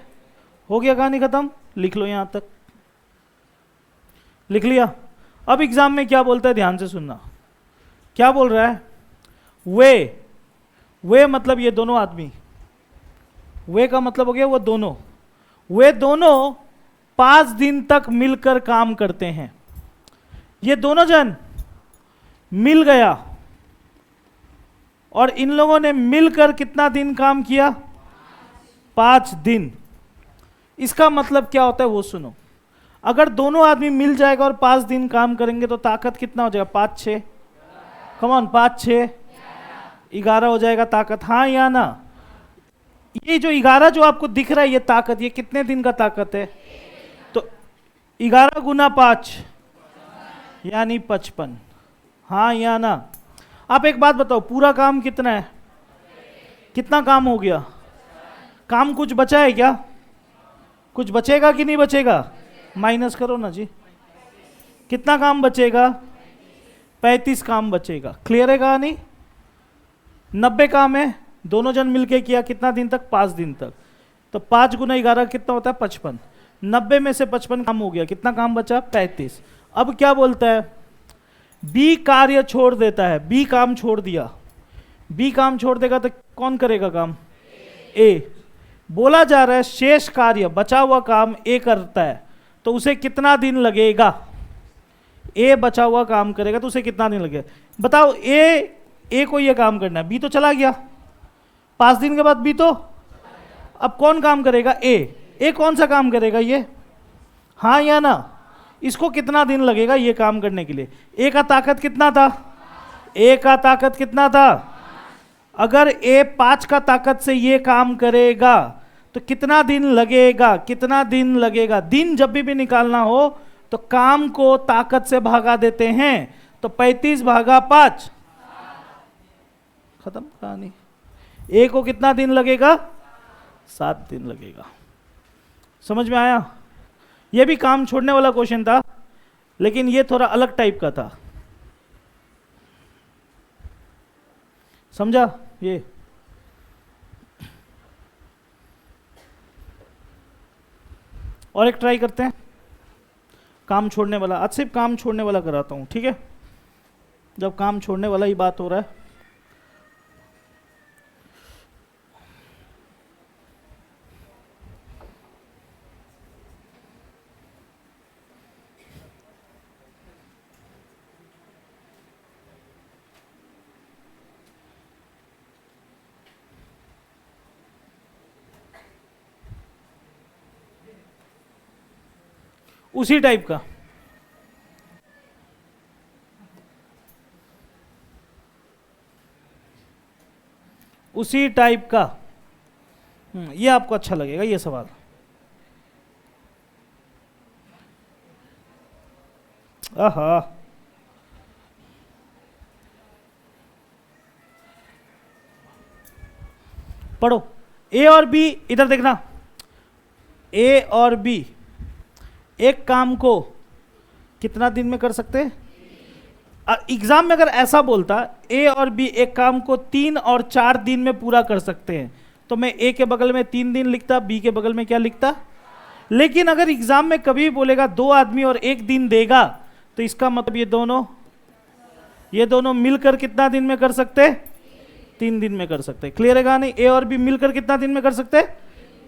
हो गया, कहानी खत्म। लिख लो, यहां तक लिख लिया। अब एग्जाम में क्या बोलता है, ध्यान से सुनना। क्या बोल रहा है? वे मतलब ये दोनों आदमी, वे का मतलब हो गया वो दोनों, वे दोनों 5 दिन तक मिलकर काम करते हैं। ये दोनों जन मिल गया और इन लोगों ने मिलकर कितना दिन काम किया? 5 दिन। इसका मतलब क्या होता है वो सुनो। अगर दोनों आदमी मिल जाएगा और 5 दिन काम करेंगे तो ताकत कितना हो जाएगा? 5 6, कमान, 5 6 11 हो जाएगा ताकत। हाँ या ना? ये जो 11 जो आपको दिख रहा है ये ताकत, ये कितने दिन का ताकत है? तो 11 गुना 5 यानी 55। हाँ या ना? आप एक बात बताओ, पूरा काम कितना है? कितना काम हो गया? काम कुछ बचा है क्या? कुछ बचेगा कि नहीं बचेगा? माइनस करो ना जी, कितना काम बचेगा? 35 काम बचेगा। क्लियर है कहानी? 90 काम है, दोनों जन मिलके किया, कितना दिन तक? 5 दिन तक। तो 5 गुना 11 कितना होता है? 55। 90 में से 55 काम हो गया, कितना काम बचा? 35। अब क्या बोलता है? बी कार्य छोड़ देता है, बी काम छोड़ दिया। बी काम छोड़ देगा तो कौन करेगा काम? ए। बोला जा रहा है शेष कार्य, बचा हुआ काम ए करता है, तो उसे कितना दिन लगेगा? ए बचा हुआ काम करेगा तो उसे कितना दिन लगेगा? बताओ। ए को ये काम करना है, बी तो चला गया 5 दिन के बाद, बी तो अब कौन काम करेगा? ए कौन सा काम करेगा ये? हाँ या ना? इसको कितना दिन लगेगा ये काम करने के लिए? ए का ताकत कितना था? ए का ताकत कितना था? अगर ए 5 का ताकत से ये काम करेगा तो कितना दिन लगेगा? कितना दिन लगेगा? दिन जब भी निकालना हो तो काम को ताकत से भागा देते हैं, तो 35 भागा 5, खत्म कहानी। ए को कितना दिन लगेगा? 7 दिन लगेगा। समझ में आया? ये भी काम छोड़ने वाला क्वेश्चन था, लेकिन ये थोड़ा अलग टाइप का था। समझा? ये और एक ट्राई करते हैं, काम छोड़ने वाला। आज सिर्फ काम छोड़ने वाला कराता हूं, ठीक है? जब काम छोड़ने वाला ही बात हो रहा है उसी टाइप का, उसी टाइप का। ये आपको अच्छा लगेगा ये सवाल। आहा, पढ़ो। ए और बी, इधर देखना, ए और बी एक काम को कितना दिन में कर सकते हैं? एग्जाम में अगर ऐसा बोलता ए और बी एक काम को 3 और 4 दिन में पूरा कर सकते हैं, तो मैं ए के बगल में 3 दिन लिखता, बी के बगल में क्या लिखता। लेकिन अगर एग्जाम में कभी बोलेगा 2 आदमी और 1 दिन देगा, तो इसका मतलब ये दोनों मिलकर कितना दिन में कर सकते? 3 दिन में कर सकते। क्लियर है कहानी? ए और बी मिलकर कितना दिन में कर सकते?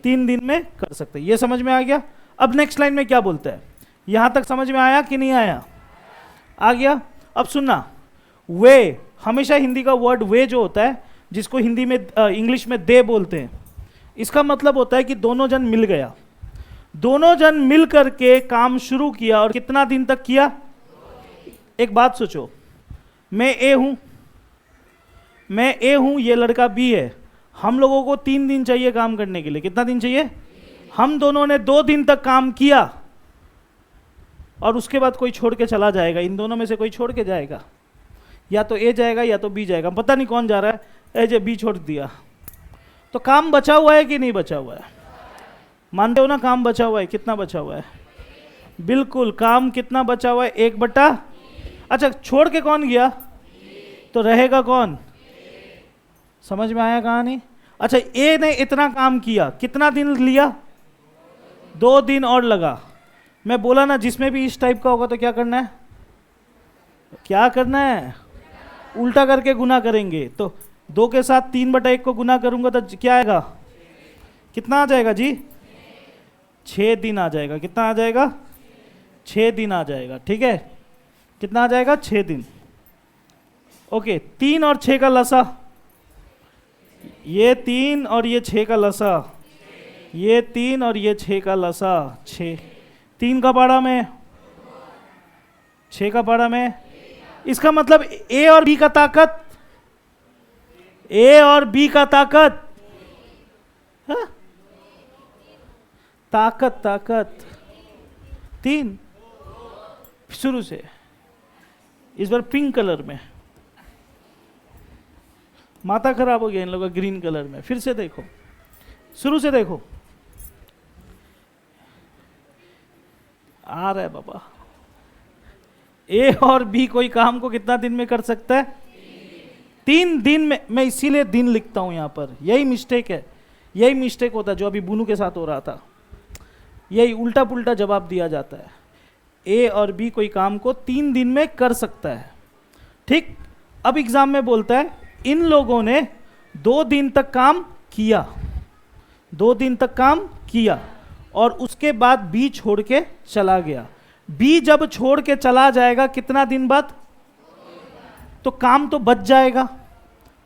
3 दिन में कर सकते। ये समझ में आ गया। अब नेक्स्ट लाइन में क्या बोलता है? यहां तक समझ में आया कि नहीं आया? आ गया। अब सुनना, वे, हमेशा हिंदी का वर्ड वे जो होता है, जिसको हिंदी में इंग्लिश में दे बोलते हैं, इसका मतलब होता है कि दोनों जन मिल गया, दोनों जन मिल करके काम शुरू किया। और कितना दिन तक किया? एक बात सोचो, मैं ए हूं, ये लड़का बी है, हम लोगों को 3 दिन चाहिए काम करने के लिए। कितना दिन चाहिए? हम दोनों ने 2 दिन तक काम किया और उसके बाद कोई छोड़ के चला जाएगा। इन दोनों में से कोई छोड़ के जाएगा, या तो ए जाएगा या तो बी जाएगा, पता नहीं कौन जा रहा है। ए जे बी छोड़ दिया, तो काम बचा हुआ है कि नहीं बचा हुआ है? मानते हो ना काम बचा हुआ है? कितना बचा हुआ है? बिल्कुल, काम कितना बचा हुआ है? 1/। अच्छा, छोड़ के कौन गया? तो रहेगा कौन? समझ में आया कहानी? अच्छा, ए ने इतना काम किया, कितना दिन लिया? 2 दिन और लगा। मैं बोला ना, जिसमें भी इस टाइप का होगा तो क्या करना है? क्या करना है? उल्टा करके गुना करेंगे। तो 2 के साथ 3/1 को गुना करूंगा तो क्या आएगा? कितना आ जाएगा जी? 6 दिन आ जाएगा। कितना आ जाएगा? 6 दिन आ जाएगा। ठीक है, कितना आ जाएगा? 6 दिन। ओके, 3 और 6 का लसा, ये 3 और ये 6 का लसा, ये 3 और ये 6 का लसा, 6। 3 का पाड़ा में, 6 का पाड़ा में। इसका मतलब ए और बी का ताकत, ए और बी का ताकत, हाँ? ताकत 3 शुरू से। इस बार पिंक कलर में, माथा खराब हो गया इन लोगों का। ग्रीन कलर में फिर से देखो, शुरू से देखो, आ रहा है बाबा। ए और बी कोई काम को कितना दिन में कर सकता है? 3 दिन में। मैं इसीलिए दिन लिखता हूं यहां पर, यही मिस्टेक है, यही मिस्टेक होता है जो अभी बुनू के साथ हो रहा था। यही उल्टा पुल्टा जवाब दिया जाता है। ए और बी कोई काम को 3 दिन में कर सकता है। ठीक, अब एग्जाम में बोलता है इन लोगों ने 2 दिन तक काम किया, 2 दिन तक काम किया और उसके बाद बी छोड़ के चला गया। बी जब छोड़ के चला जाएगा कितना दिन बाद? तो काम तो बच जाएगा,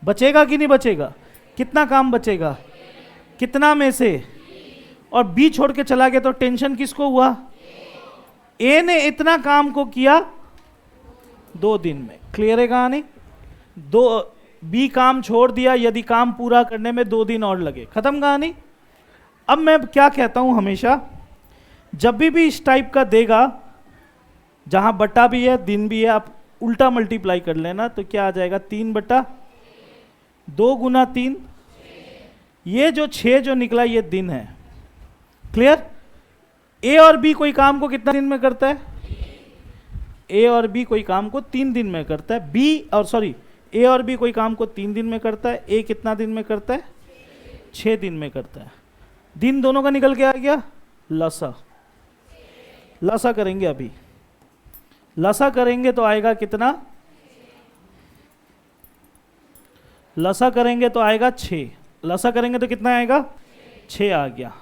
बचेगा कि नहीं बचेगा? कितना काम बचेगा? कितना में से? और बी छोड़ के चला गया तो टेंशन किसको हुआ? ए ने इतना काम को किया 2 दिन में। क्लियर है कहानी? बी काम छोड़ दिया, यदि काम पूरा करने में 2 दिन और लगे। खत्म कहानी। अब मैं क्या कहता हूं हमेशा, जब भी इस टाइप का देगा, जहां बटा भी है दिन भी है, आप उल्टा मल्टीप्लाई कर लेना तो क्या आ जाएगा? 3/2 गुना 3। ये जो 6 जो निकला ये दिन है। क्लियर? ए और बी कोई काम को कितना दिन में करता है? ए और बी कोई काम को 3 दिन में करता है। ए और बी कोई काम को 3 दिन में करता है। ए कितना दिन में करता है? 6 दिन में करता है। दिन दोनों का निकल के आ गया। लसा करेंगे अभी। लसा करेंगे तो आएगा कितना? लसा करेंगे तो आएगा 6। लसा करेंगे तो कितना आएगा? 6 आ गया।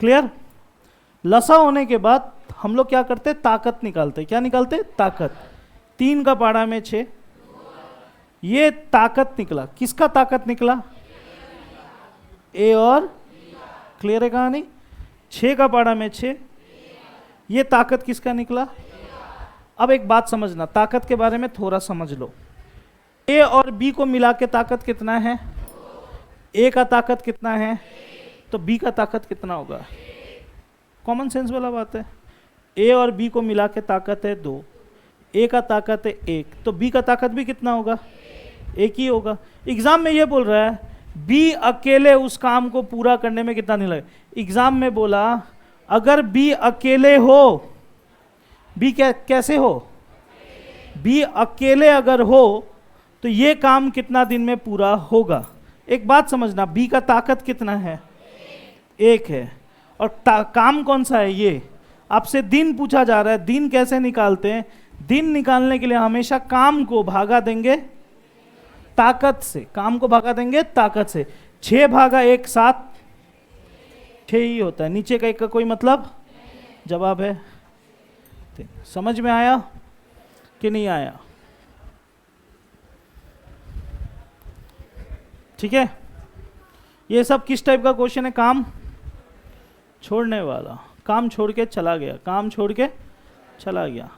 क्लियर? लसा होने के बाद हम लोग क्या करते? ताकत निकालते। क्या निकालते? ताकत। 3 का पाड़ा में 6, ये ताकत निकला। किसका ताकत निकला? ए और। क्लियर है कहानी? 6 का पाड़ा में 6, ये ताकत किसका निकला? अब एक बात समझना, ताकत के बारे में थोड़ा समझ लो। ए और बी को मिला के ताकत कितना है? ए का ताकत कितना है? तो बी का ताकत कितना होगा? कॉमन सेंस वाला बात है। ए और बी को मिला के ताकत है 2, ए का ताकत है 1, तो बी का ताकत भी कितना होगा? 1 ही होगा। एग्जाम में ये बोल रहा है बी अकेले उस काम को पूरा करने में कितना दिन लगे। एग्जाम में बोला अगर बी अकेले हो, बी कैसे हो? बी अकेले अगर हो तो ये काम कितना दिन में पूरा होगा? एक बात समझना, बी का ताकत कितना है? 1 है। और काम कौन सा है? ये आपसे दिन पूछा जा रहा है। दिन कैसे निकालते हैं? दिन निकालने के लिए हमेशा काम को भागा देंगे ताकत से, काम को भागा देंगे ताकत से। 6 भागा 1 7, 6 ही होता है। नीचे का 1 का कोई मतलब? जवाब है 3। समझ में आया कि नहीं आया? ठीक है। ये सब किस टाइप का क्वेश्चन है? काम छोड़ने वाला। काम छोड़ के चला गया, काम छोड़ के चला गया।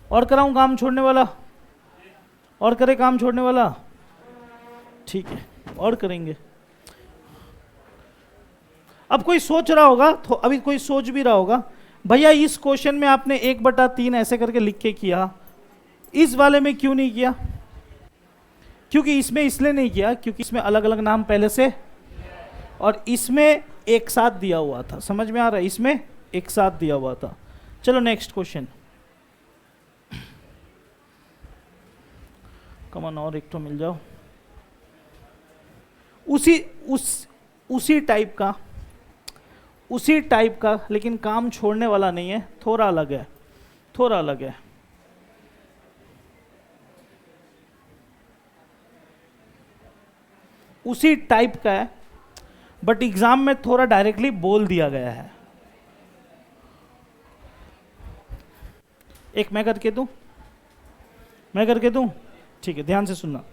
और कराऊं काम छोड़ने वाला? और करे काम छोड़ने वाला? ठीक है, और करेंगे। अब कोई सोच रहा होगा, तो अभी कोई सोच भी रहा होगा भैया इस क्वेश्चन में आपने 1/3 ऐसे करके लिख के किया, इस वाले में क्यों नहीं किया? क्योंकि इसमें इसलिए नहीं किया क्योंकि इसमें अलग अलग नाम पहले से और इसमें एक साथ दिया हुआ था। समझ में आ रहा है? इसमें एक साथ दिया हुआ था। चलो नेक्स्ट क्वेश्चन। कमान और एक तो मिल जाओ। उसी टाइप का लेकिन काम छोड़ने वाला नहीं है, थोड़ा अलग है, थोड़ा अलग है। उसी टाइप का है बट एग्जाम में थोड़ा डायरेक्टली बोल दिया गया है। एक मैं करके दूं? मैं करके दूं? ठीक है, ध्यान से सुनना।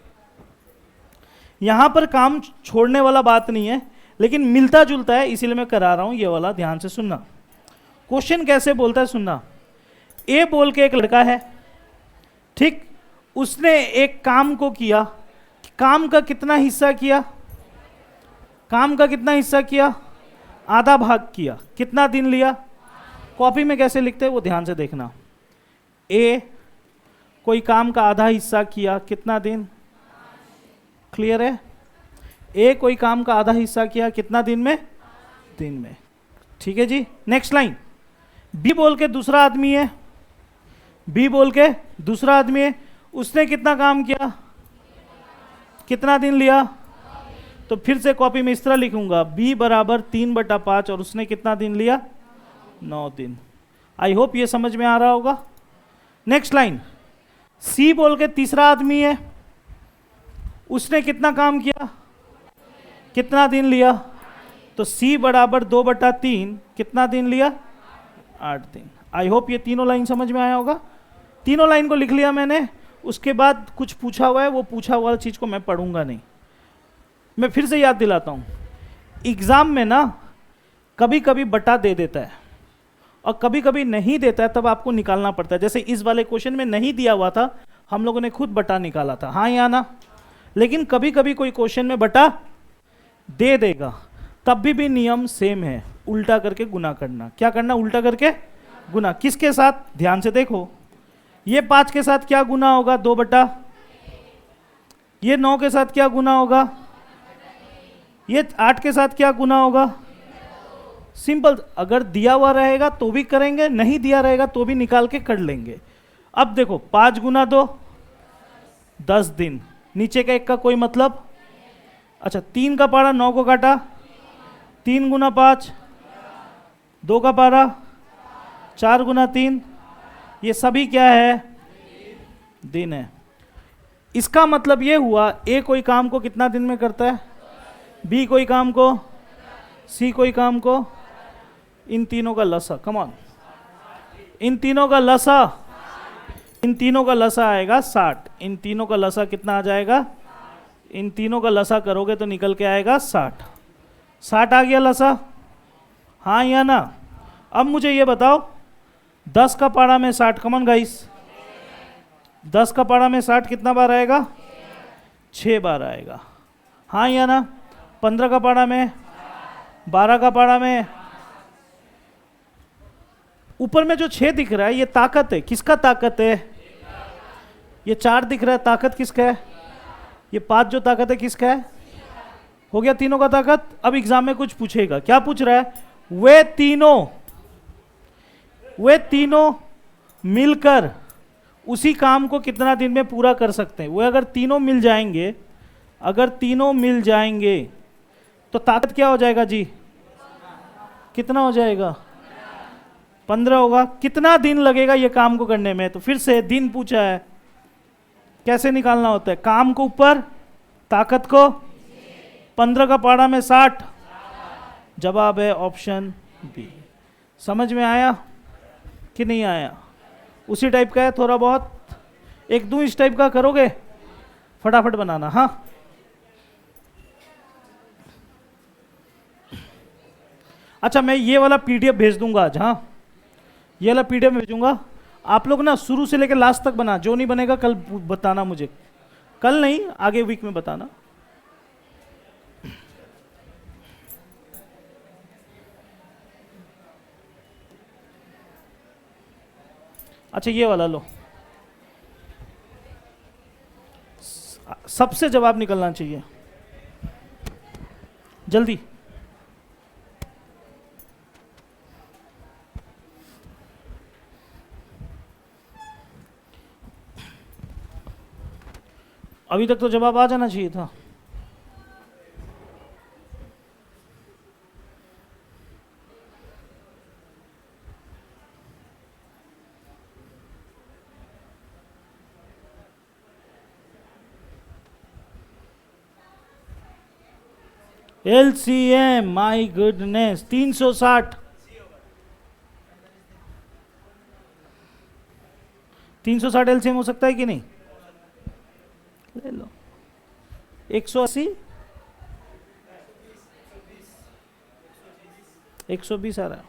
यहां पर काम छोड़ने वाला बात नहीं है लेकिन मिलता जुलता है, इसीलिए मैं करा रहा हूं ये वाला। ध्यान से सुनना। क्वेश्चन कैसे बोलता है सुनना। ए बोल के एक लड़का है, ठीक, उसने एक काम को किया। काम का कितना हिस्सा किया? काम का कितना हिस्सा किया? आधा भाग किया। कितना दिन लिया? कॉपी में कैसे लिखते हैं वो ध्यान से देखना। ए कोई काम का आधा हिस्सा किया, कितना दिन? क्लियर है? ए कोई काम का आधा हिस्सा किया, कितना दिन में? दिन में। ठीक है जी। Next line. बी बोल के दूसरा आदमी है, बी बोल के दूसरा आदमी है, उसने कितना काम किया? कितना दिन लिया? तो फिर से कॉपी में इस तरह लिखूंगा, बी बराबर 3/5 और उसने कितना दिन लिया? 9 दिन। आई होप ये समझ में आ रहा होगा। Next line. सी बोल के तीसरा आदमी है, उसने कितना काम किया? कितना दिन लिया? तो C बराबर 2/3, कितना दिन लिया? 8 दिन। आई होप ये तीनों लाइन समझ में आया होगा। तीनों लाइन को लिख लिया मैंने। उसके बाद कुछ पूछा हुआ है, वो पूछा हुआ चीज़ को मैं पढ़ूंगा नहीं। मैं फिर से याद दिलाता हूँ, एग्ज़ाम में ना कभी कभी बटा दे देता है और कभी कभी नहीं देता है, तब आपको निकालना पड़ता है। जैसे इस वाले क्वेश्चन में नहीं दिया हुआ था, हम लोगों ने खुद बटा निकाला था, हाँ या ना। लेकिन कभी कभी कोई क्वेश्चन में बटा दे देगा, तब भी नियम सेम है, उल्टा करके गुना करना। क्या करना? उल्टा करके गुना। किसके साथ? ध्यान से देखो। ये 5 के साथ क्या गुना होगा? 2/। ये 9 के साथ क्या गुना होगा? ये 8 के साथ क्या गुना होगा? सिंपल। अगर दिया हुआ रहेगा तो भी करेंगे, नहीं दिया रहेगा तो भी निकाल के कर लेंगे। अब देखो 5 गुना 2 10 दिन। नीचे का 1 का कोई मतलब? अच्छा, 3 का पारा 9 को काटा, 3 गुना 5, 2 का पारा 4 गुना 3, ये सभी क्या है? दिन है। इसका मतलब ये हुआ ए कोई काम को कितना दिन में करता है? बी कोई काम को, सी कोई काम को, इन तीनों का लसा। कम ऑन, इन तीनों का लसा इन तीनों का लसा आएगा 60। इन तीनों का लसा कितना आ जाएगा? इन तीनों का लसा करोगे तो निकल के आएगा 60। 60 आ गया लसा, हाँ या ना? अब मुझे ये बताओ 10 का पारा में 60, कमन गाइस, 10 का पारा में 60 कितना बार आएगा? 6 बार आएगा, हाँ या ना? 15 का पारा में, 12 का पारा में, ऊपर में जो 6 दिख रहा है ये ताकत है, किसका ताकत है? ये 4 दिख रहा है, ताकत किसका है? ये 5 जो ताकत है किसका है? हो गया तीनों का ताकत। अब एग्जाम में कुछ पूछेगा, क्या पूछ रहा है? वे तीनों मिलकर उसी काम को कितना दिन में पूरा कर सकते हैं? वो अगर तीनों मिल जाएंगे, अगर तीनों मिल जाएंगे तो ताकत क्या हो जाएगा जी? कितना हो जाएगा? 15 होगा। कितना दिन लगेगा ये काम को करने में? तो फिर से दिन पूछा है, कैसे निकालना होता है? काम को ऊपर, ताकत को 15 का पारा में 60, जवाब है ऑप्शन बी। समझ में आया कि नहीं आया? उसी टाइप का है थोड़ा बहुत, एक दो इस टाइप का करोगे, फटाफट बनाना। हाँ, अच्छा मैं ये वाला पीडीएफ भेज दूंगा आज। हाँ, ये वाला पीडीएफ भेजूंगा, आप लोग ना शुरू से लेकर लास्ट तक बना। जो नहीं बनेगा कल बताना मुझे, कल नहीं आगे वीक में बताना। अच्छा ये वाला लो, सबसे जवाब निकलना चाहिए जल्दी। अभी तक तो जवाब आ जाना चाहिए था। LCM, my goodness, 360। 360 LCM हो सकता है कि नहीं? ले लो। 180, 120 आ रहा है,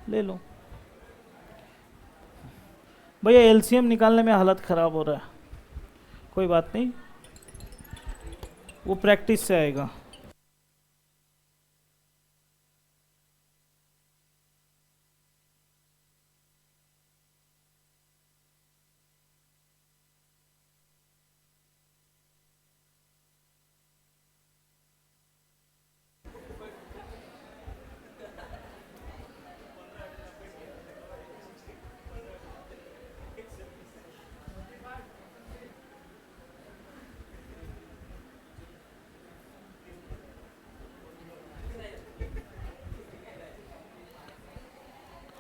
ले लो भैया। LCM निकालने में हालत खराब हो रहा है, कोई बात नहीं, वो प्रैक्टिस से आएगा।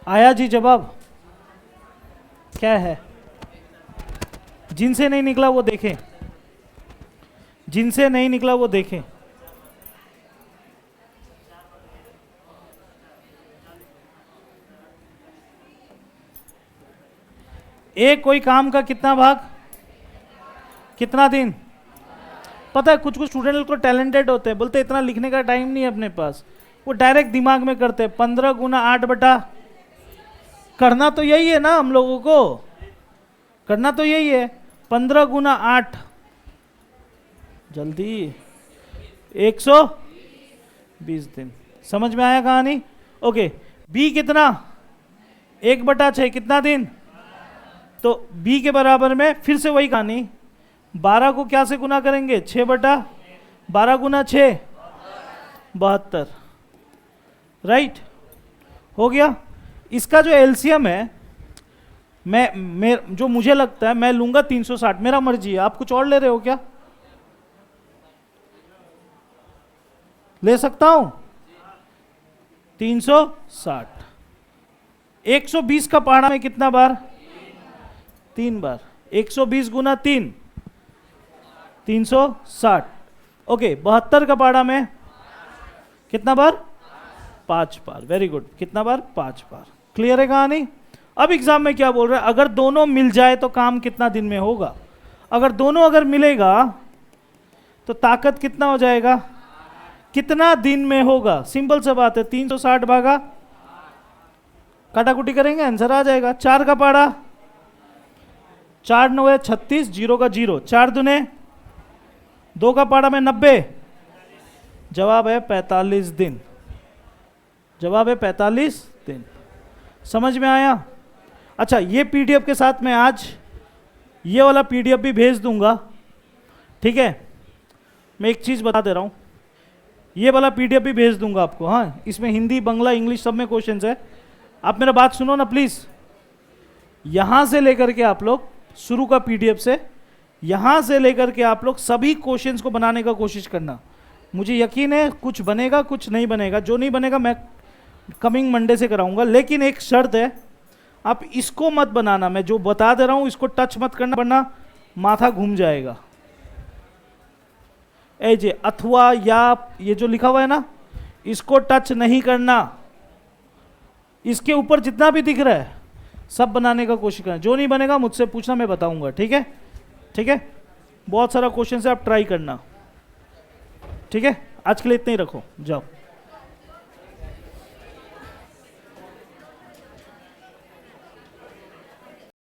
आया जी जवाब? क्या है? जिनसे नहीं निकला वो देखें, जिनसे नहीं निकला वो देखें। एक कोई काम का कितना भाग, कितना दिन? पता है कुछ कुछ स्टूडेंट को टैलेंटेड होते हैं, बोलते इतना लिखने का टाइम नहीं है अपने पास, वो डायरेक्ट दिमाग में करते हैं। 15 गुना 8 बटा, करना तो यही है ना, हम लोगों को करना तो यही है। 15 गुना 8, जल्दी 120 दिन। समझ में आया कहानी? ओके, बी कितना? 1 बटा 6, कितना दिन? तो बी के बराबर में फिर से वही कहानी, 12 को क्या से गुना करेंगे? 6 बटा 12 गुना 6, 72। राइट, हो गया। इसका जो एलसीएम है, मैं जो मुझे लगता है मैं लूंगा 360, मेरा मर्जी है। आप कुछ और ले रहे हो क्या? ले सकता हूं 360। 120 का पहाड़ा में कितना बार? 3 बार। 120 गुना 3, 360। ओके, 72 का पहाड़ा में कितना बार? 5 बार। वेरी गुड, कितना बार? 5 बार। क्लियर है कहानी? अब एग्जाम में क्या बोल रहा है, अगर दोनों मिल जाए तो काम कितना दिन में होगा। अगर दोनों अगर मिलेगा तो ताकत कितना हो जाएगा, कितना दिन में होगा। सिंपल सा बात है, 360 भागा काटाकुटी करेंगे आंसर आ जाएगा। 4 का पाड़ा, 4 9 है 36, 0 का 0, 4 दुने 2 का पाड़ा में 90, जवाब है 45 दिन। जवाब है 45 दिन। समझ में आया। अच्छा, ये पीडीएफ के साथ मैं आज ये वाला पीडीएफ भी भेज दूंगा, ठीक है। मैं एक चीज़ बता दे रहा हूँ, ये वाला पीडीएफ भी भेज दूंगा आपको। हाँ, इसमें हिंदी, बंगला, इंग्लिश सब में क्वेश्चंस है। आप मेरा बात सुनो ना प्लीज़। यहाँ से लेकर के आप लोग शुरू का पीडीएफ से, यहाँ से लेकर के आप लोग सभी क्वेश्चंस को बनाने का कोशिश करना। मुझे यकीन है कुछ बनेगा, कुछ नहीं बनेगा। जो नहीं बनेगा मैं कमिंग मंडे से कराऊंगा, लेकिन एक शर्त है, आप इसको मत बनाना। मैं जो बता दे रहा हूं इसको टच मत करना, वरना माथा घूम जाएगा। ए जे अथवा या ये जो लिखा हुआ है ना, इसको टच नहीं करना। इसके ऊपर जितना भी दिख रहा है सब बनाने का कोशिश करना। जो नहीं बनेगा मुझसे पूछना, मैं बताऊंगा, ठीक है। ठीक है, बहुत सारा क्वेश्चन है, आप ट्राई करना, ठीक है। आज के लिए इतना ही रखो, जाओ।